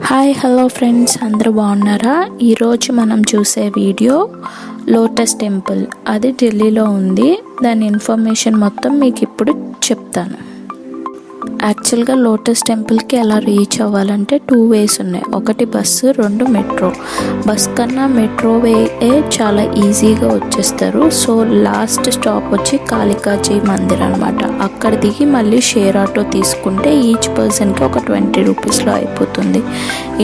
Hi hello friends, అందరూ బాగున్నారా? ఈరోజు మనం చూసే వీడియో లోటస్ టెంపుల్. అది ఢిల్లీలో ఉంది. దాని ఇన్ఫర్మేషన్ మొత్తం మీకు ఇప్పుడు చెప్తాను. యాక్చువల్గా లోటస్ టెంపుల్కి ఎలా రీచ్ అవ్వాలంటే 2 ways ఉన్నాయి. ఒకటి బస్సు, 2 మెట్రో. బస్ కన్నా మెట్రో వే చాలా ఈజీగా వచ్చేస్తారు. సో లాస్ట్ స్టాప్ వచ్చి కాళికాజీ మందిర్ అనమాట. అక్కడ దిగి మళ్ళీ షేర్ ఆటో తీసుకుంటే ఈచ్ పర్సన్కి ఒక 20 రూపీస్లో అయిపోతుంది.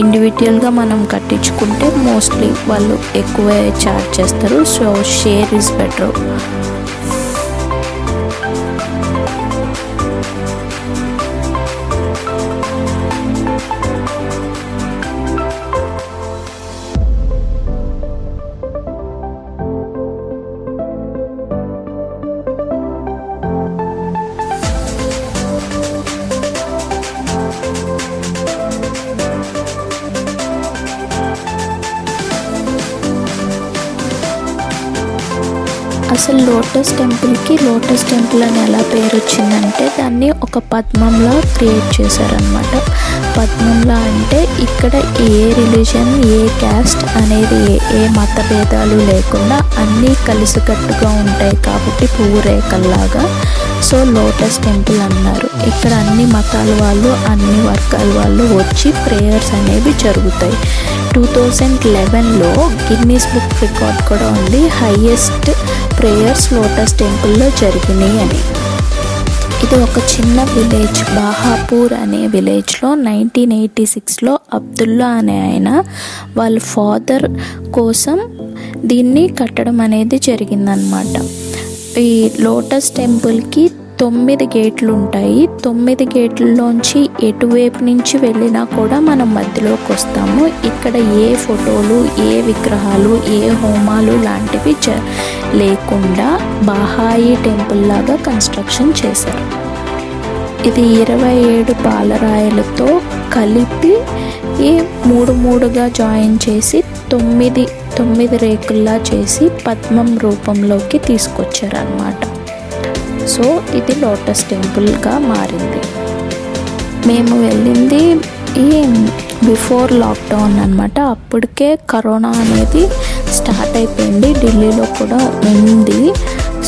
ఇండివిజువల్గా మనం కట్టించుకుంటే మోస్ట్లీ వాళ్ళు ఎక్కువే ఛార్జ్ చేస్తారు. So share is better. అసలు లోటస్ టెంపుల్ అని ఎలా పేరు వచ్చిందంటే దాన్ని ఒక పద్మంలా క్రియేట్ చేశారనమాట. పద్మంలా అంటే ఇక్కడ ఏ రిలీజన్, ఏ క్యాస్ట్ అనేది ఏ మత భేదాలు లేకుండా అన్నీ కలిసికట్టుగా ఉంటాయి కాబట్టి పూరేకల్లాగా. సో లోటస్ టెంపుల్ అన్నారు. ఇక్కడ అన్ని మతాల వాళ్ళు, అన్ని వర్గాల వాళ్ళు వచ్చి ప్రేయర్స్ అనేవి జరుగుతాయి. 2011లో గిన్నీస్ బుక్ రికార్డ్ కూడా ఉంది, హైయెస్ట్ ప్రేయర్స్ లోటస్ టెంపుల్లో జరిగినాయి అని. ఇది ఒక చిన్న విలేజ్, బాహాపూర్ అనే విలేజ్లో 1986లో అబ్దుల్లా అనే ఆయన వాళ్ళ ఫాదర్ కోసం దీన్ని కట్టడం అనేది జరిగిందనమాట. ఈ లోటస్ టెంపుల్కి 9 గేట్లు ఉంటాయి. 9 గేట్లలోంచి ఎటువైపు నుంచి వెళ్ళినా కూడా మనం మధ్యలోకి వస్తాము. ఇక్కడ ఏ ఫోటోలు, ఏ విగ్రహాలు, ఏ హోమాలు లాంటివి లేకుండా బాహాయి టెంపుల్ లాగా కన్స్ట్రక్షన్ చేశారు. ఇది 27 పాలరాయలతో కలిపి 3 జాయిన్ చేసి 9 రేకుల్లా చేసి పద్మం రూపంలోకి తీసుకొచ్చారన్నమాట. సో ఇది లోటస్ టెంపుల్గా మారింది. మేము వెళ్ళింది బిఫోర్ లాక్డౌన్ అనమాట. అప్పటికే కరోనా అనేది స్టార్ట్ అయిపోయింది, ఢిల్లీలో కూడా ఉంది.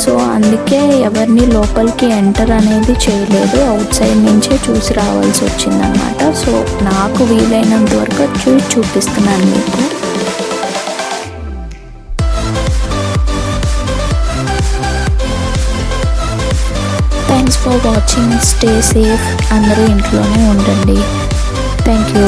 సో అందుకే ఎవరిని లోపలికి ఎంటర్ అనేది చేయలేదు, అవుట్ సైడ్ నుంచే చూసి రావాల్సి వచ్చిందనమాట. సో నాకు వీలైనంత వరకు చూపిస్తున్నాను మీకు. Thanks for watching. Stay safe. అందరూ ఇంట్లోనే ఉండండి. Thank you.